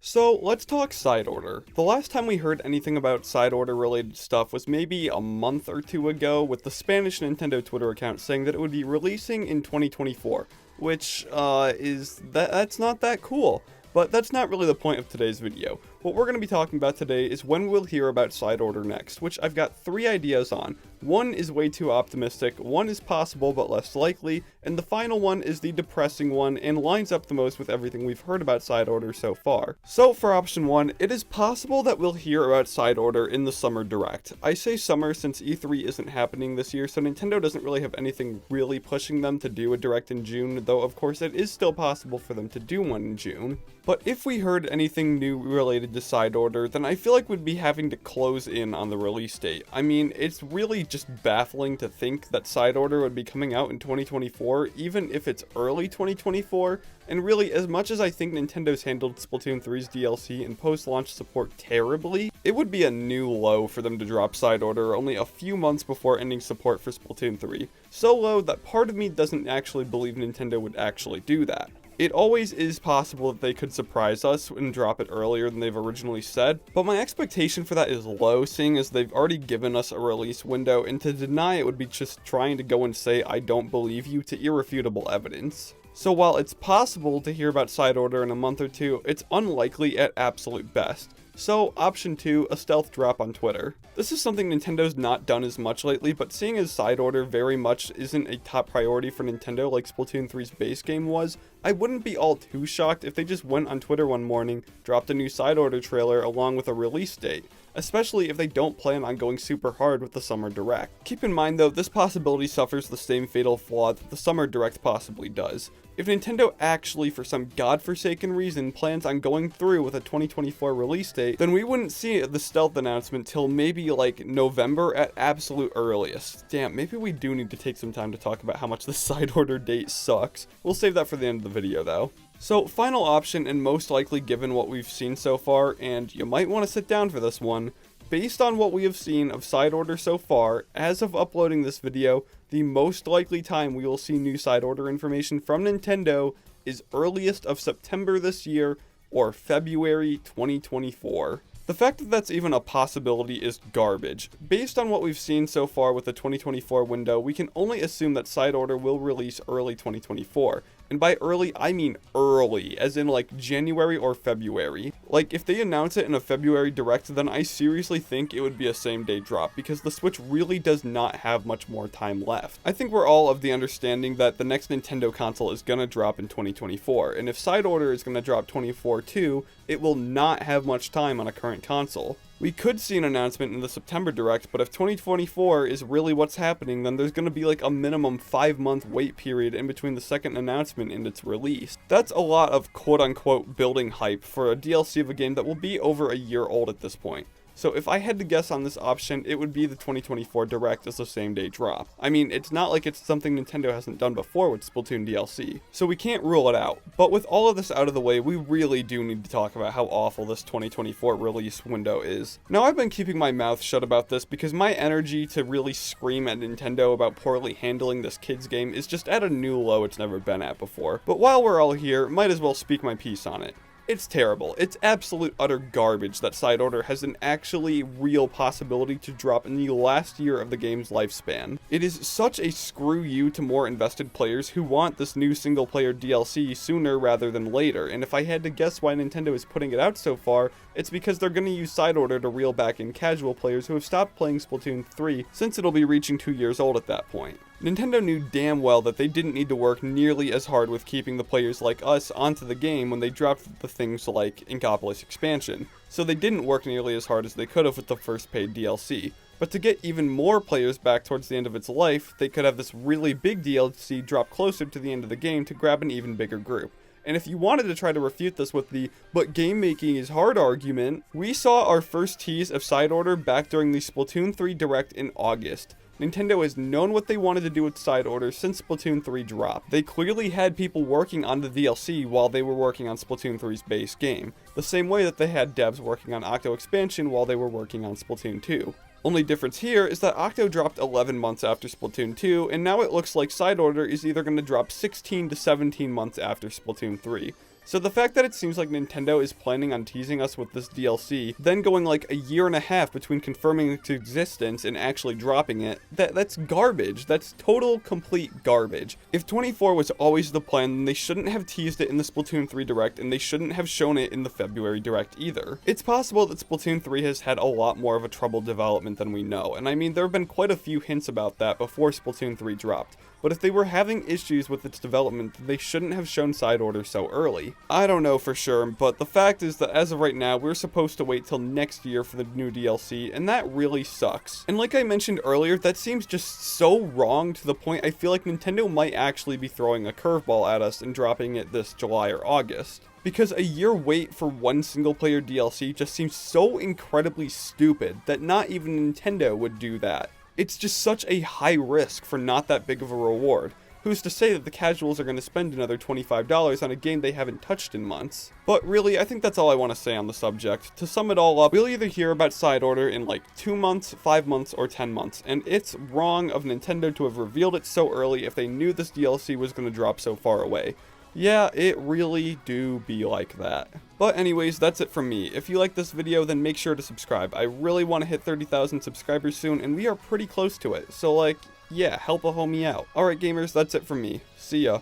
So let's talk side order. The last time we heard anything about side order related stuff was maybe a month or two ago with the Spanish Nintendo Twitter account saying that it would be releasing in 2024, which that's not that cool. But that's not really the point of today's video. What we're going to be talking about today is when we'll hear about side order next, which I've got 3 ideas on. One is way too optimistic, one is possible but less likely, and the final one is the depressing one and lines up the most with everything we've heard about side order so far. So for option 1, it is possible that we'll hear about side order in the summer direct. I say summer since E3 isn't happening this year, so Nintendo doesn't really have anything really pushing them to do a direct in June, though of course it is still possible for them to do one in June. But if we heard anything new related to side order, then I feel like we'd be having to close in on the release date. I mean, it's really just baffling to think that side order would be coming out in 2024, even if it's early 2024. And really, as much as I think Nintendo's handled Splatoon 3's DLC and post-launch support terribly, it would be a new low for them to drop side order only a few months before ending support for Splatoon 3. So low that part of me doesn't actually believe Nintendo would actually do that. It always is possible that they could surprise us and drop it earlier than they've originally said, but my expectation for that is low, seeing as they've already given us a release window, and to deny it would be just trying to go and say I don't believe you to irrefutable evidence. So while it's possible to hear about side order in a month or two, it's unlikely at absolute best. So, option 2, a stealth drop on Twitter. This is something Nintendo's not done as much lately, but seeing as side order very much isn't a top priority for Nintendo like Splatoon 3's base game was, I wouldn't be all too shocked if they just went on Twitter one morning, dropped a new side order trailer along with a release date, especially if they don't plan on going super hard with the Summer Direct. Keep in mind though, this possibility suffers the same fatal flaw that the Summer Direct possibly does. If Nintendo actually, for some godforsaken reason, plans on going through with a 2024 release date, then we wouldn't see the stealth announcement till maybe like November at absolute earliest. Damn, maybe we do need to take some time to talk about how much the side order date sucks. We'll save that for the end of the video though. So, final option, and most likely given what we've seen so far, and you might want to sit down for this one, based on what we have seen of side order so far, as of uploading this video, the most likely time we will see new side order information from Nintendo is earliest of September this year, or February 2024. The fact that that's even a possibility is garbage. Based on what we've seen so far with the 2024 window, we can only assume that side order will release early 2024. And by early, I mean early, as in like January or February. Like, if they announce it in a February direct, then I seriously think it would be a same-day drop, because the Switch really does not have much more time left. I think we're all of the understanding that the next Nintendo console is gonna drop in 2024, and if side order is gonna drop 24 too, it will not have much time on a current console. We could see an announcement in the September Direct, but if 2024 is really what's happening, then there's going to be like a minimum 5-month wait period in between the second announcement and its release. That's a lot of quote-unquote building hype for a DLC of a game that will be over a year old at this point. So if I had to guess on this option, it would be the 2024 Direct as a same-day drop. I mean, it's not like it's something Nintendo hasn't done before with Splatoon DLC, so we can't rule it out. But with all of this out of the way, we really do need to talk about how awful this 2024 release window is. Now, I've been keeping my mouth shut about this because my energy to really scream at Nintendo about poorly handling this kids game is just at a new low it's never been at before. But while we're all here, might as well speak my piece on it. It's terrible. It's absolute utter garbage that side order has an actually real possibility to drop in the last year of the game's lifespan. It is such a screw you to more invested players who want this new single player DLC sooner rather than later, and if I had to guess why Nintendo is putting it out so far, it's because they're going to use side order to reel back in casual players who have stopped playing Splatoon 3 since it'll be reaching 2 years old at that point. Nintendo knew damn well that they didn't need to work nearly as hard with keeping the players like us onto the game when they dropped the things like Inkopolis expansion, so they didn't work nearly as hard as they could have with the first paid DLC. But to get even more players back towards the end of its life, they could have this really big DLC drop closer to the end of the game to grab an even bigger group. And if you wanted to try to refute this with the "but game making is hard" argument, we saw our first tease of side order back during the Splatoon 3 Direct in August. Nintendo has known what they wanted to do with side order since Splatoon 3 dropped. They clearly had people working on the DLC while they were working on Splatoon 3's base game, the same way that they had devs working on Octo expansion while they were working on Splatoon 2. Only difference here is that Octo dropped 11 months after Splatoon 2, and now it looks like side order is either going to drop 16 to 17 months after Splatoon 3. So the fact that it seems like Nintendo is planning on teasing us with this DLC, then going like a year and a half between confirming its existence and actually dropping it, that's garbage. That's total, complete garbage. If 24 was always the plan, then they shouldn't have teased it in the Splatoon 3 Direct, and they shouldn't have shown it in the February Direct either. It's possible that Splatoon 3 has had a lot more of a troubled development than we know, and I mean, there have been quite a few hints about that before Splatoon 3 dropped. But if they were having issues with its development, they shouldn't have shown Side Order so early. I don't know for sure, but the fact is that as of right now, we're supposed to wait till next year for the new DLC, and that really sucks. And like I mentioned earlier, that seems just so wrong to the point I feel like Nintendo might actually be throwing a curveball at us and dropping it this July or August. Because a year wait for one single player DLC just seems so incredibly stupid that not even Nintendo would do that. It's just such a high risk for not that big of a reward. Who's to say that the casuals are going to spend another $25 on a game they haven't touched in months? But really, I think that's all I want to say on the subject. To sum it all up, we'll either hear about Side Order in like 2 months, 5 months, or 10 months, and it's wrong of Nintendo to have revealed it so early if they knew this DLC was going to drop so far away. Yeah, it really do be like that. But anyways, that's it from me. If you like this video, then make sure to subscribe. I really want to hit 30,000 subscribers soon, and we are pretty close to it. So like, yeah, help a homie out. Alright gamers, that's it from me. See ya.